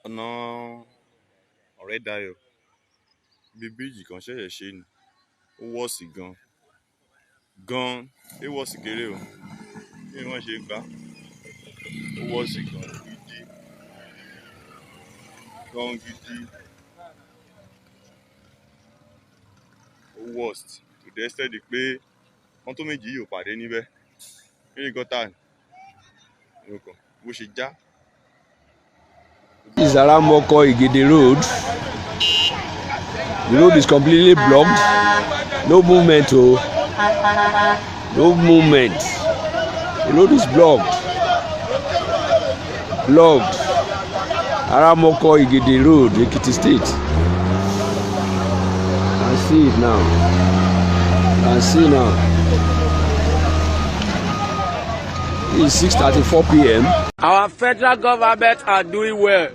ọ̀nà Ọ̀rẹ́dayọ̀ bí bíríìjì kan ṣẹ̀ṣẹ̀ ṣe ni ó wọ́ọ̀sì gan ó wọ́ọ̀sì kéré o bí wọ́n ṣe gbá ó wọ́ọ̀sì gan gidi ó worst to the extent pé wọ́n tó méjì yìí ò pàdé níbẹ̀ ní gọ́tà nìkan bó ṣe já. This is Aramoko Igede Road. The road is completely blocked. No movement. No movement. The road is blocked. Aramoko Igede Road, Ekiti State. I see it now. It's 6:34 p.m. Our federal government are doing well.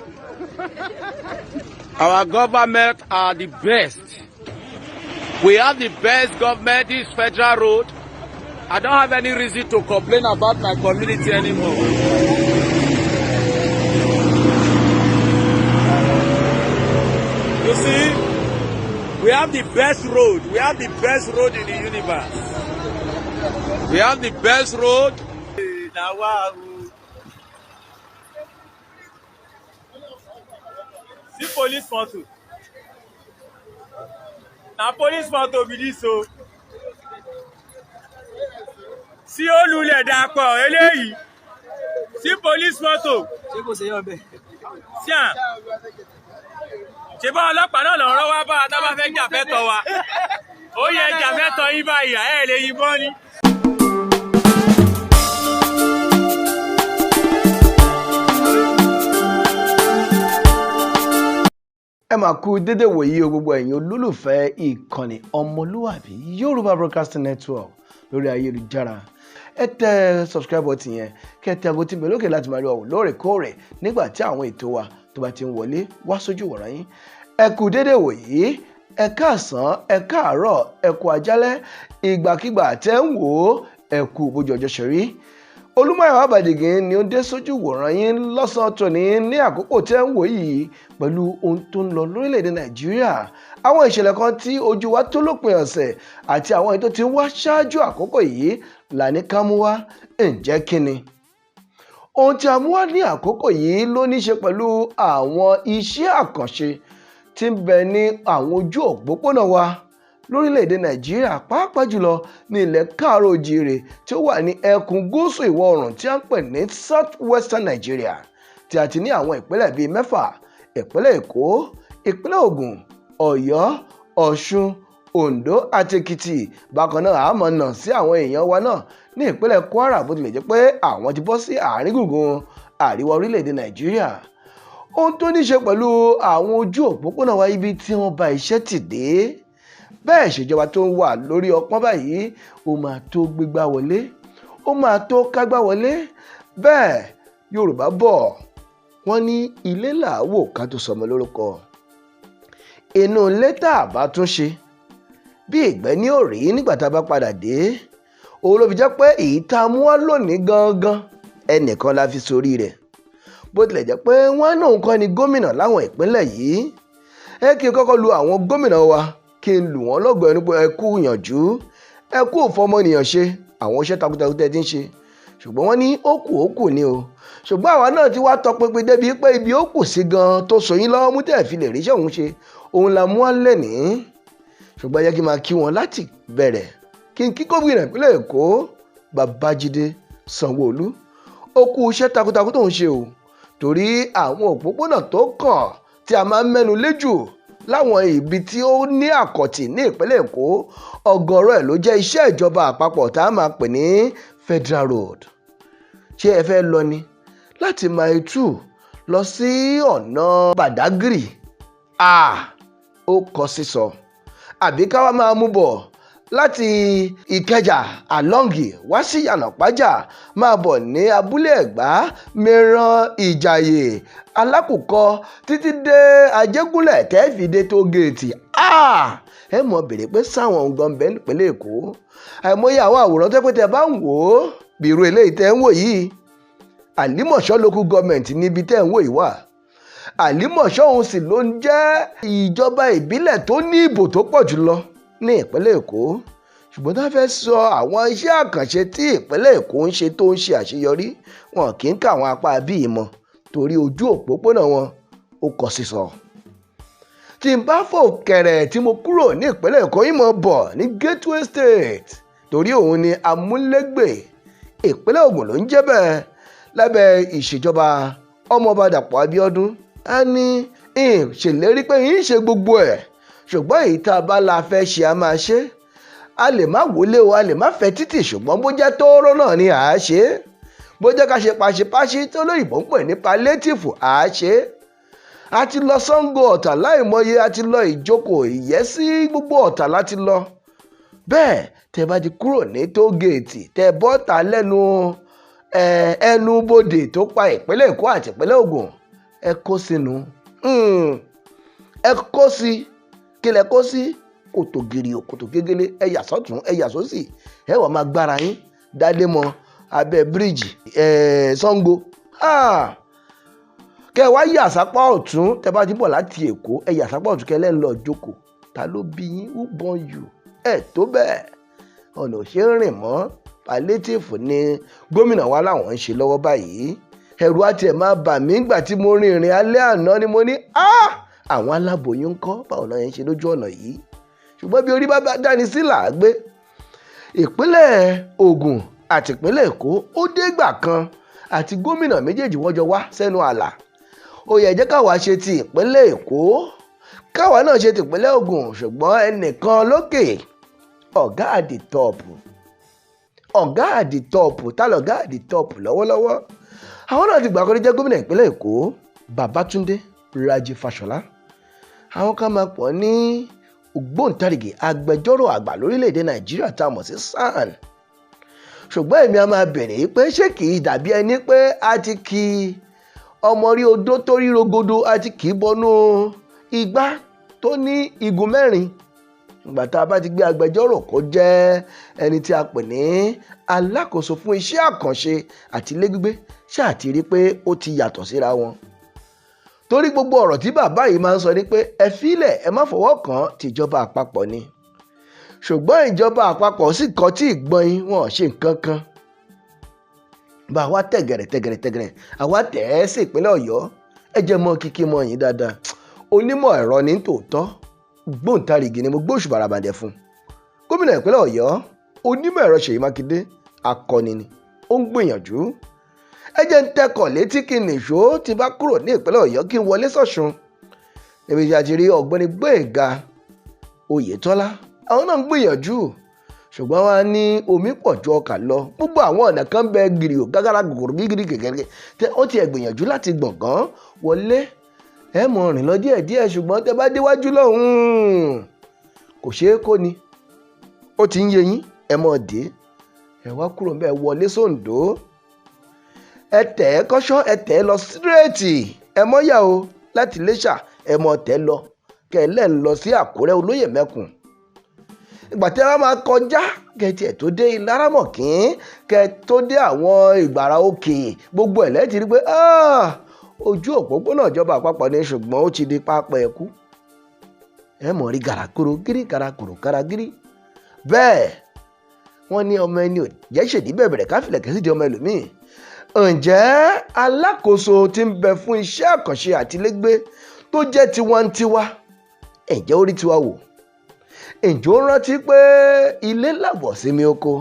Our government are the best. We have the best government. This federal road. I don't have any reason to complain about my community anymore. You see, we have the best road. We have the best road in the universe. We have the best road. See police photo. Na police photo be this o. Sí olùlẹ̀ dàpọ̀ eléyìí. Sí police photo. Ṣé kò ṣe yọ bẹ́ẹ̀? Sí à. Ṣé bá ọlọ́pàá náà lọ́rọ́ wá bá a tá bá fẹ́ jà fẹ́tọ̀ wa? Ó yẹ jà fẹ́tọ̀ yín báyìí, ẹ̀ lè yìnbọn ni. ẹ máa kú dédé wòyí o gbogbo ẹ̀yin olólùfẹ́ ìkànnì ọmọlúwàbí Yorùbá Broadcasting Network lórí ayélujára ẹ tẹ subscribe button yẹn kẹ́ tẹ aago tí ń bẹ lókè láti máa rí wa wò lóòrèkóòrè nígbà tí àwọn ètò wa tó bá ti ń wọlé wá sójú wòran yín ẹ kú dédé wòyí ẹ káàsán ẹ káàárọ̀ ẹ kú àjálẹ́ ìgbàkígbà tẹ́ ń wò ó ẹ kú bójú ọjọ́ ṣe rí Olúmáyọ̀ Àbàdìgín ni ó dé sójú wòran yín lọ́sàn-án tòní ní àkókò tẹ́ ń wò yìí pẹ̀lú ohun tó ń lọ lórílẹ̀‐èdè Nàìjíríà àwọn ìṣẹ̀lẹ̀ kan tí ojú wa tó lópin ọ̀sẹ̀ àti àwọn èyí tó ti wá ṣáájú àkókò yìí là ní ká mú wá ǹjẹ́ kí ni. Ohun tí a mú wá ní àkókò yìí ló ní ṣe pẹ̀lú àwọn iṣẹ́ àkànṣe tí ń bẹ ní àwọn ojú òpópónà wa lórílẹ̀‐èdè Nàìjíríà pàápàá jùlọ ní ilẹ̀ káàárọ̀ oòjíire tí ó wà ní ẹkùn gúúsù ìwọ̀ oòrùn tí a ń pè ní South Western Nigeria tí a ti ní àwọn ìpínlẹ̀ bíi 6 ìpínlẹ̀ Èkó ìpínlẹ̀ Ògùn Ọ̀yọ́ Ọ̀ṣun Oǹdó àti Èkìtì bákan náà àmọ́ náà sí àwọn èèyàn wa náà ní ìpínlẹ̀ Kwara bó tilẹ̀ jẹ́ pé àwọn ti bọ́ sí àárín gbùngbùn àríwá orílẹ̀‐èdè Nàìjíríà ohun tó ní ṣe pẹ̀lú àwọn ojú òpópónà wa ibi tí wọ́n bá iṣẹ́ tì dé bẹ́ẹ̀ ìṣèjọba tó ń wà lórí ọpọ́n báyìí ó máa tó gbégbá wọlé ó máa tó kágbá wọlé bẹ́ẹ̀ Yorùbá bọ̀ wọ́n ní ilé làwò ká tó sọmọ lórúkọ inú ilé tá a bá tún ṣe bí ìgbẹ́ ní òrí nígbà tá a bá padà dé òun ló fi jẹ́ pé èyí tá a mú wá lónìí gangan ẹnìkan la fi sórí rẹ̀ bó tilẹ̀ jẹ́ pé wọ́n náà kọ́ ni gómìnà láwọn ìpínlẹ̀ yìí ẹ kí n kọ́kọ́ lu àwọn gómìnà wa kí n lù wọ́n lọ́gọ̀ ẹnu pé ẹ kú ìyànjú ẹ kú òfọmọnìyàn ṣe àwọn iṣẹ́ takuntakun tẹ́ ti ń ṣe ṣùgbọ́n wọ́n ní ó kù ni o ṣùgbọ́n àwa náà ti wá tọpinpin débi pé ibi ó kù sí gan tó so yín lọ́wọ́ mú tẹ́ fi lè ríṣẹ́ òun ṣe òun la mú wá lẹ́nìí ṣùgbọ́n yẹ kí n máa kí wọn láti bẹ̀rẹ̀ kí n kí gómìnà ìpínlẹ̀ Èkó Babájídé Sanwó-Olú ó kú iṣẹ́ takuntakun tó ń ṣe o torí àwọn òpópónà tó kàn tí a máa ń mẹ́nu lé jù láwọn ibi tí ó ní àkọ̀tì ní ìpínlẹ̀ Èkó ọ̀gọ̀rọ̀ ẹ̀ ló jẹ́ iṣẹ́ ìjọba àpapọ̀ tá a máa pè ní Federal Road ṣé ẹ fẹ́ lọ ni láti Mile 2 lọ sí ọ̀nà Badagry ó kọ sísọ àbí ká wá máa mú bọ̀ láti Ìkẹjà alongi wá sí Yànàpájà máa bọ̀ ní Abúlé Ẹ̀gbá Mẹ́ràn Ìjàyè Alákùkọ títí dé Ajégúnlẹ̀ tẹ́fìdé tó géètì ẹ mọ̀ bèrè pé sáwọn nǹkan bẹ́ẹ̀ nípínlẹ̀ Èkó àìmọye àwọn àwòrán tẹ́pẹ́tẹ́ bá ń wò ó bí irú eléyìí tẹ́ ń wò yìí Àlímọ̀ṣọ́ local government níbi tẹ́ ń wò yìí wà àlímọ̀ṣọ́ òun sì ló ń jẹ́ ìjọba ìbílẹ̀ tó ní ìbò tó pọ̀ jùlọ ní ìpínlẹ̀ Èkó. Ṣùgbọ́n tá a fẹ́ sọ àwọn iṣẹ́ àkànṣe tí ìpínlẹ̀ Èkó ń ṣe tó ń ṣe àṣeyọrí, wọn kì í kà àwọn apá bíi mọ́ torí ojú òpópónà wọn ó kọ sísọ. Tí n bá fò kẹ̀rẹ̀ tí mo kúrò ní ìpínlẹ̀ Èkó yìí mọ̀ bọ̀ ní Gateway State torí òun ni amúlégbè ìpínlẹ̀ Ògùn ló ń jẹ́ bẹ́ẹ̀ lábẹ́ ìṣèjọba ọmọọba Dàpọ̀ Abíọ́dún. A ní ṣèlérí pé yín ṣe gbogbo ẹ̀, ṣùgbọ́n èyí tá a bá la fẹ́ ṣe a máa ṣe. A lè má wọlé o, a lè má fẹ́ títì, ṣùgbọ́n bó jẹ́ tóóró náà ni à á ṣe. Bó jẹ́ ká ṣe pàṣípàṣí tó lóyìnbó ń pè ní palliative à á ṣe. A ti lọ Ṣàngó Ọ̀tà láìmọye, a ti lọ Ìjókòó, Ìyẹ́sí, gbogbo Ọ̀tà láti lọ. Bẹ́ẹ̀ tẹ́ bá ti kúrò ní tógèètì tẹ́ bọ́ta lẹ́nu ẹnu bodè tó pa ìpínlẹ̀ Èkó àti ìpínlẹ̀ Ògùn, ẹ kó sínú ẹ kó sí kí lẹ kó sí kòtò gírí o kòtò gégélé, ẹ yà sọ́tún ẹ yà sósì, ẹ wà máa gbára yín dálé mọ́ abẹ́ bíríìjì Ṣàngó. Kẹ wá yà sápá ọ̀tún tẹ́ bá ti bọ̀ láti Èkó, ẹ yà sápá ọ̀tún kẹ lẹ́ ń lọ Ìjókòó. Ta ló bí yín? Who born you? Ẹ tó bẹ́ẹ̀ ọ̀nà ò ṣe ń rìn mọ́. Palliative ni gómìnà wa láwọn ń ṣe lọ́wọ́ báyìí. Ẹ̀rù àti ẹ̀ máa bà mí nígbà tí mo rin ìrìn alẹ́ àná ni mo ní àwọn aláboyún ń kọ́ báwo náà yẹn ṣe lójú ọ̀nà yìí. Ṣùgbọ́n bí orí bá dání sí là á gbé. Ìpínlẹ̀ Ògùn àti ìpínlẹ̀ Èkó ó dégbà kan àti gómìnà méjèèjì wọ́n jọ wá sẹ́nu àlà. Ó yẹ jẹ́ káwa ṣe ti ìpínlẹ̀ Èkó, káwa náà ṣe ti ìpínlẹ̀ Ògùn, ṣùgbọ́n ẹnìkan lókè ọ̀gá àdìtọ́ọ̀pù tá lọ̀gá àdìtọ́ọ̀pù lọ́wọ́lọ́wọ́. Àwọn náà ti gbà kọ́ ní jẹ́ gómìnà ìpínlẹ̀ Èkó, Babátúndé Rájí Fáṣọlá. Àwọn kan máa pọ̀ ní ògbóǹtarìgì agbẹjọ́rò àgbà lórílẹ̀‐èdè Nàìjíríà tá a mọ̀ sí SAN. Ṣùgbọ́n èmi a máa bẹ̀rẹ̀ pé ṣé kì í dàbí ẹni pé a ti kì ọmọ rí odó tó rí rogodo, a ti kì í bọnú igbá tó ní igun mẹ́rin. Ìgbà tá a bá ti gbé agbẹjọ́rò kó jẹ́ ẹni tí a pè ní alákòóso fún iṣẹ́ àkànṣe àti ilé gbígbé, ṣáà ti rí pé ó ti yàtọ̀ síra wọn. Torí gbogbo ọ̀rọ̀ tí bàbá yìí máa ń sọ ni pé ẹ fílẹ̀ ẹ má fọwọ́ kàn tìjọba àpapọ̀ ni. Ṣùgbọ́n ìjọba àpapọ̀ sì kọ́ tí ìgbọ́n yín wọn ṣe nǹkan kan. Bá wa tẹ̀gẹ̀rẹ̀ àwa tẹ̀ ẹ́ sí ìpínlẹ̀ Ọ̀yọ́, ẹ jẹ́ mọ́ kíkí mọ́ yín dáadáa. Onímọ̀ ẹ̀rọ ní tòótọ́, gbóǹtarìgì ni mo gbóṣù bàràbàdẹ̀ fún. Gómìnà ìpínlẹ̀ Ọ̀yọ́ onímọ̀ ẹ̀rọ Ṣèyí Mákindé akọni ni, ó ń gbìyànjú. Ẹ jẹ́ ń tẹkọ̀ létí kí n nìṣó ti bá kúrò ní ìpínlẹ̀ Ọ̀yọ́ kí n wọlé sọ̀ṣun. Níbi tí a ti rí ọ̀gbẹ́ni Gbóyèga Oyètọ́lá, àwọn náà ń gbìyànjú. Ṣùgbọ́n wọ́n á ní omi pọ̀ ju ọkà lọ. Gbogbo àwọn ọ̀nà kan bẹ gírí ò gágárá gògòrò gígírí gègèrè tẹ ó ti ẹ̀ gbìyànjú láti gbọ̀ngàn wọlé. Ẹ mọ̀ rìn lọ díẹ̀díẹ̀, ṣùgbọ́n tẹ bá déwájú lọ́hùn-ún kò ṣeé kó ni. Ó ti ń yé yín, ẹ mọ̀ dé. Ẹ wá kúrò ńbẹ̀ wọlé sóńdó. Ẹ tẹ̀ ẹ́ kọ́ṣọ́, ẹ tẹ̀ ẹ́ lọ síréètì. Ẹ mọ̀ yà o láti Iléṣà, ẹ mọ̀ tẹ̀ lọ. Kẹ́ ẹ lẹ́ ń lọ sí Àkúrẹ́ Olóyè Mẹ́kùn. Ìgbà tí a máa kọjá kẹ́tì ẹ̀ tó dé Ìlaramọ̀kín, kẹ́ tó dé àwọn Ìgbàrà Òkè, gbogbo ẹ̀ lẹ́ẹ̀tì rí pé ojú òpópónà ìjọba àpapọ̀ ni, ṣùgbọ́n ó ti di pápá ẹ̀kú. Ẹ mọ̀ rí gàràkúrò gírí gàràkúrò gàràgírí. Bẹ́ẹ̀ wọ́n ní ọmọ ẹni ò jẹ́ ṣèdí bẹ̀bẹ̀rẹ̀ káfílẹ̀ kẹ́sì di ọmọ ẹlòmíì. Ǹjẹ́ alákòóso tí ń bẹ fún iṣẹ́ àkànṣe àtilégbé tó jẹ́ tiwantiwa, ǹjẹ́ ó rí tiwa wò? Ǹjẹ́ ó rántí pé ilé làbọ̀ sími oko?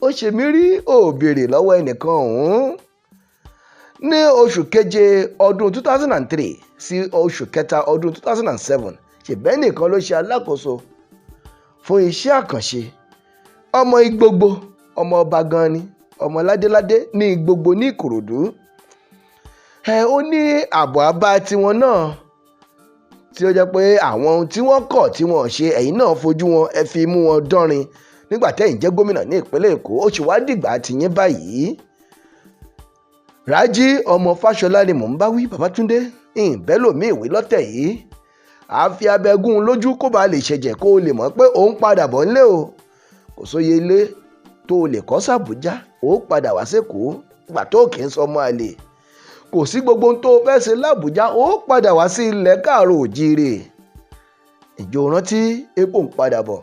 Ó ṣe mí rí òbèrè lọ́wọ́ ẹnìkan ọ̀hún. Ní oṣù keje ọdún 2003 sí oṣù kẹta ọdún 2007, ṣèbẹ́ nìkan ló ṣe alákòóso fún iṣẹ́ àkànṣe. Ọmọ Igbogbo, ọmọ ọba gan ni, ọmọ ládéládé ní Igbogbo ní Ìkòròdú. Ó ní àbọ̀ àbá tiwọn náà tí ó jẹ́ pé àwọn ohun tí wọ́n kọ̀ tí wọ́n ṣe ẹ̀yin náà fojú wọn ẹ fi mú wọn dánrin nígbà tẹ́yin jẹ́ gómìnà ní ìpínlẹ̀ Èkó. Ó sì wá dìgbà tiyín báyìí. Rájí ọmọ Fáṣọlá ni mò ń bá wí, Babátúndé ìbẹ́lòmí ìwé lọ́tẹ̀ yìí. A fi abẹ́gún lójú kó bá lè ṣẹ̀jẹ̀ kó o lè mọ̀ pé òun padà bọ̀ ńlé o. Kò sóye ilé tó o lè kọ́ sàbújá, ó padà wá sékòó gbà tó kì í sọmọ àlè. kò sí gbogbo ohun tó fẹ́ ṣe l'Àbújá ó padà wá sí ilẹ̀ káàárọ̀ òjíire. ìjọ rántí epo ń padà bọ̀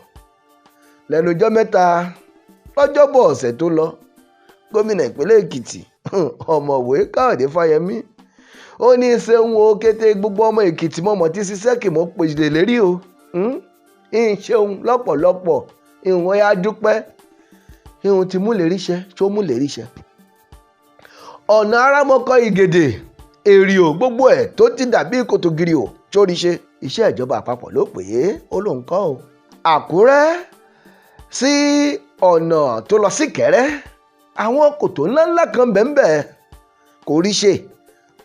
lẹ́nu ọjọ́ mẹ́ta lọ́jọ́bọ̀ ọ̀sẹ̀ tó lọ gómìnà ìpínlẹ̀ Èkìtì ọ̀mọ̀wé Káyọ̀dé Fáyẹmí ó ní ṣeun o kété gbogbo ọmọ Èkìtì mọ̀mọ́ tí ṣiṣẹ́ kì mọ́ pèsè lérí o ń ṣeun lọ́pọ̀lọpọ̀ ìwọ̀n ya dúpẹ́ ìhun ti mú lè ríṣẹ́ tó mú lè ríṣẹ́. ọ̀nà arámọ́kọ́ Ìgèdè èrìò gbogbo ẹ̀ tó ti dàbí kòtògìrì ò tó ríṣẹ́ iṣẹ́ ìjọba àpapọ̀ ló pè é ó lóun kọ́ o. Àkúrẹ́ sí ọ̀nà tó lọ sí Ìkẹ́rẹ́ àwọn kòtò ńláńlá kan bẹ́ẹ̀ kò ríṣẹ́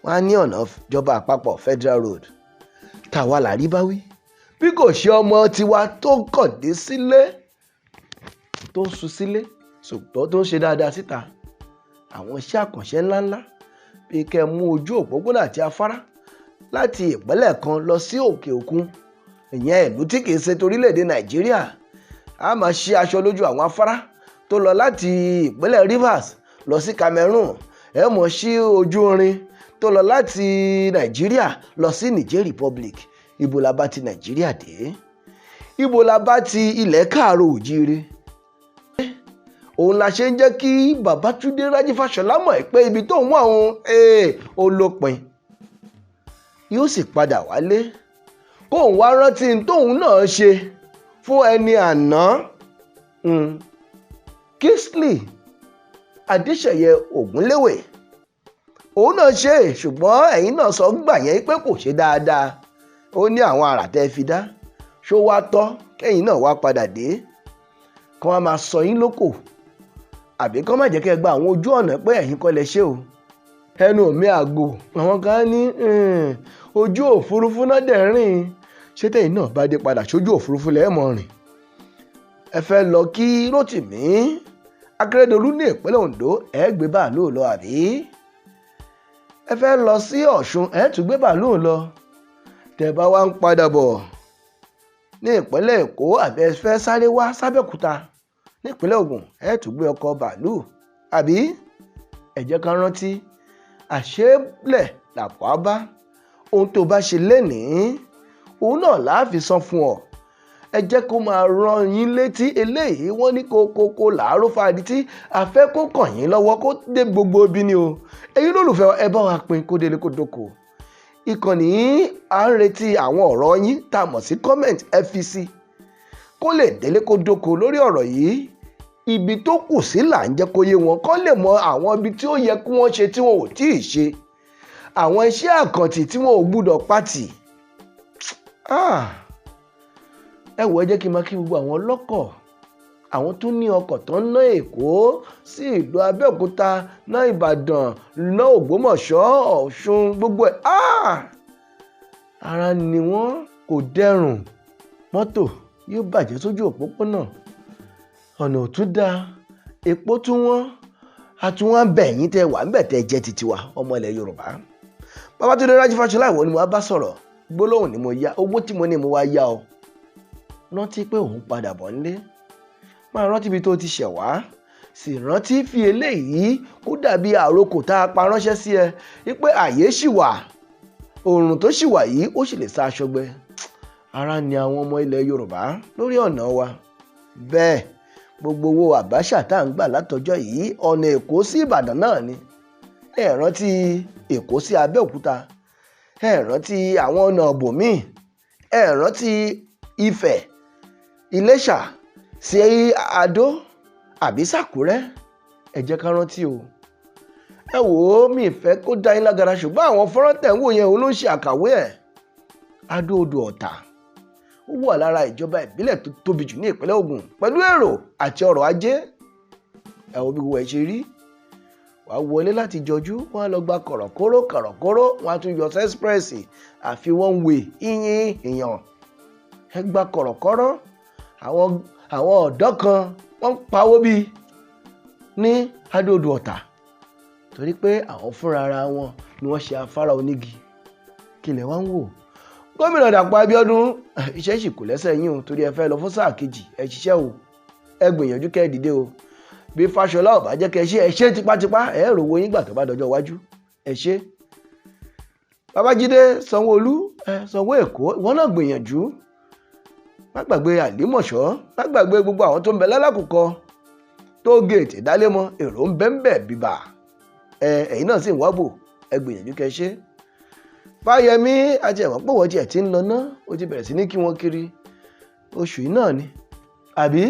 wọ́n á ní ọ̀nà ìjọba àpapọ̀ Federal Road tàwa làrí bá wí bí kò ṣe ọmọ tiwa tó kọ̀dé sílé tó ń sun sílé ṣùgbọ́n tó ń ṣe dáadáa síta àwọn iṣẹ́ àkànṣe ńláńlá bíi kẹ́ mú ojú òpópónà àti afárá láti ìpínlẹ̀ kan lọ sí òkè òkun ìyẹn ìlú tí kìí ṣe torílẹ̀-èdè Nàìjíríà a máa ṣe aṣọ lójú àwọn afárá tó lọ láti ìpínlẹ̀ Rivers lọ sí Cameroon ẹ mọ̀ sí ojú irin tó lọ láti Nàìjíríà lọ sí Niger Republic. Ibo la bá ti Nàìjíríà dé? Ibo la bá ti ilẹ̀ káàárọ̀ òjíire? òun la ṣe ń jẹ́ kí Babátúndé Rájí Fáṣọlá mọ̀ pé ibi tó ń mú àwọn olópin yóò sì padà wálé kóun wá rántí tóun náà ṣe fún ẹni àná Kingsley Adéṣeyẹ Ògúnléwé òun náà ṣe ṣùgbọ́n ẹ̀yin náà sọ gbà yẹn pé kò ṣe dáadáa ó ní àwọn àrà tẹ́ fi dá ṣó wá tọ́ kẹ́yìn náà wá padà dé kán wá máa sọ yín lóko àbí kán má jẹ́ kẹ́ gba àwọn ojú ọ̀nà pé ẹ̀yin kọ́ lẹ ṣe o. ẹnu mi àgò àwọn kan ní ojú òfurufú náà dẹ̀ rìn ṣé tẹ̀yin náà bá dé padà sójú òfurufú lẹ́ẹ̀mọ́ rìn. ẹ fẹ́ lọ kí Rótìmí Akérédolú ní ìpínlẹ̀ Oǹdó ẹ gbé bàálù lọ àbí ẹ fẹ́ lọ sí Ọ̀ṣun ẹ tún gbé bàálù lọ tẹ́ bá wá ń padà bọ̀ ní ìpínlẹ̀ Èkó àbí ẹ fẹ́ sáré wá sábẹ́òkúta ní ìpínlẹ̀ Ògùn ẹ tún gbé ọkọ̀ bàálù àbí ẹ jẹ́ ká rántí àṣeélẹ̀ làpọ̀ á bá ohun tó bá ṣe lénìí òun náà láàfin san fún ọ ẹ jẹ́ kó máa rán yín létí eléyìí wọ́n ní kókókó làárọ̀ fàdí tí afẹ́ kó kàn yín lọ́wọ́ kó dé gbogbo ibi ni o ẹ̀yin lólùfẹ́ ẹ bá wa pín kó délé kó dóko ìkànnì à ń retí àwọn ọ̀rọ̀ yín tá a mọ̀ sí comment FVC kó lè délé kó dóko lórí ọ̀rọ̀ yìí ibi tó kù sí là ń jẹ́ kó yé wọn kó lè mọ àwọn ibi tí ó yẹ kí wọ́n ṣe tí wọn ò tí ì ṣe àwọn iṣẹ́ àkàntì tí wọn ò gbúdọ̀ pàtì. ẹ wò ẹ jẹ́ kí n máa kí gbogbo àwọn ọlọ́kọ̀ àwọn tó ní ọkọ̀ tó ń ná Èkó sí ìlú Abẹ́òkúta ná Ìbàdàn ná Ògbómọ̀ṣọ́ Ọ̀ṣun gbogbo ẹ̀ ara ni wọ́n kò dẹrùn mọ́tò yóò bàjẹ́ sójú òpópónà ọ̀nà ò tún dáa epo tún wọ́n àtúnwọ́n bẹ̀yìn tẹ wà ń bẹ̀ tẹ jẹ́ titi wa ọmọ ilẹ̀ Yorùbá. Babátúndé Rájí Fáṣọlá ìwọ ni mo bá sọ̀rọ̀ gbólóhùn ni mo yá owó tí mo ní mo wá yá ọ rántí pé òun padà bọ̀ nílé máa rántí ibi tó ti ṣẹ̀ wá sì rántí fi eléyìí kó dàbí àrokò tá a pa ránṣẹ́ sí ẹ wípé àyè ṣì wà oòrùn tó ṣì wà yìí ó sì lè sá aṣọ gbẹ ara ni àwọn ọmọ ilẹ̀ Yorùbá lórí ọ̀nà wa bẹ́ẹ̀ gbogbo owó Àbáṣà tá à ń gbà látọjọ́ yìí ọ̀nà Èkó sí Ìbàdàn náà ni ẹ rántí Èkó sí Abẹ́òkúta ẹ rántí àwọn ọ̀nà ọ̀bùnmí ẹ rántí Ifẹ̀ Iléṣà sí Adó àbí Sàkúrẹ́ ẹ jẹ́ ká rántí o ẹ wò ó mi ìfẹ́ kó dá yín lágara ṣùgbọ́n àwọn fọ́nrán tẹ̀ ń wò yẹn òun ló ń ṣe àkàwé ẹ̀ Adó odò Ọ̀tà ó wà lára ìjọba ìbílẹ̀ tó tóbi jù ní ìpínlẹ̀ Ògùn pẹ̀lú èrò àti ọrọ̀ ajé ẹ wo bí gbogbo ẹ̀ ṣe rí wà á wọlé láti jọjú wọn á lọ gba kọ̀rọ̀kóró wọn á tún yọ sẹ́sprẹ́sì àfi wọ́n ń wè yín èèyàn ẹ gba kọ̀rọ̀kọ́rọ́ àwọn ọ̀dọ́ kan wọ́n ń pawó bíi ní Adó odò Ọ̀tà torí pé àwọn fúnra ara wọn ni wọ́n ṣe afárá onígi kílẹ̀ wá ń wò gómìnà Dàpọ̀ Abíọ́dún iṣẹ́ sì kù lẹ́sẹ̀ yín o torí ẹ fẹ́ lọ fún sáà kejì ẹ ṣiṣẹ́ o ẹ gbìyànjú kẹ́ ẹ dìde o bí Fáṣọlá ò bá jẹ́ kẹ́ ẹ ṣe tipátipá ẹ rówó yín gbà tó bá dọjọ́ iwájú ẹ ṣe Babájídé Sanwó-Olú Sanwó Èkó ìwọ náà gbìyànjú má gbàgbé Àlímọ̀ṣọ́ má gbàgbé gbogbo àwọn tó ń bẹ lálákùkọ tó géètì ìdálémọ̀ èrò ń bẹ́ńbẹ́ bíbà ẹ̀yin náà sì ń wábò ẹ gbìyànjú kẹ́ ṣe. Fáyẹmí àti ẹ̀wọ̀n pọ̀ wọ́n tiẹ̀ ti ń lọ ná ó ti bẹ̀rẹ̀ sí ní kí wọ́n kiri oṣù yìí náà ni àbí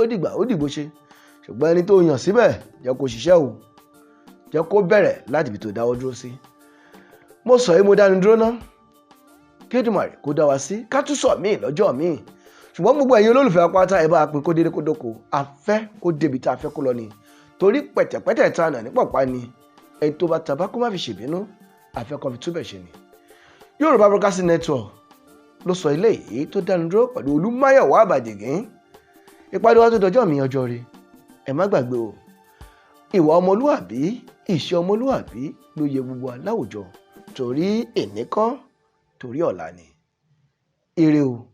ó dìgbà ó dìbò ṣe ṣùgbọ́n ẹni tó yàn síbẹ̀ jẹ́ kó ṣiṣẹ́ o jẹ́ kó bẹ̀rẹ̀ láti ibi tó dáwọ́ dúró sí. Mo sọ yìí mo dánu dúró ná Kédùmàrè kó dá wa sí ká tún sọ míì lọ́jọ́ míì ṣùgbọ́n gbogbo ẹ̀yin olólùfẹ́ apáta ẹ bá pín kó dédé kó dóko afẹ́ kó débi tá a fẹ́ kó lọ ni torí pẹ̀tẹ̀pẹ̀tẹ̀ tá a nà ní pọ̀pá ni ẹni tó bá tabá kó má fi ṣèbínú àfẹ́kọ́ fi túbẹ̀ ṣe ni. Yorùbá Broadcasting Network ló sọ ilé yìí tó dánu dúró pẹ̀lú Olúmáyọ̀wá Àbàdìgín ìpàdé wa tó dọjọ́ mi ọjọ́ rí ẹ má gbàgbé o ìwà ọmọlúwàbí ìṣe ọmọlúwàbí ló yẹ gbogbo aláwùjọ torí èní kọ́ torí ọ̀la ni ire o.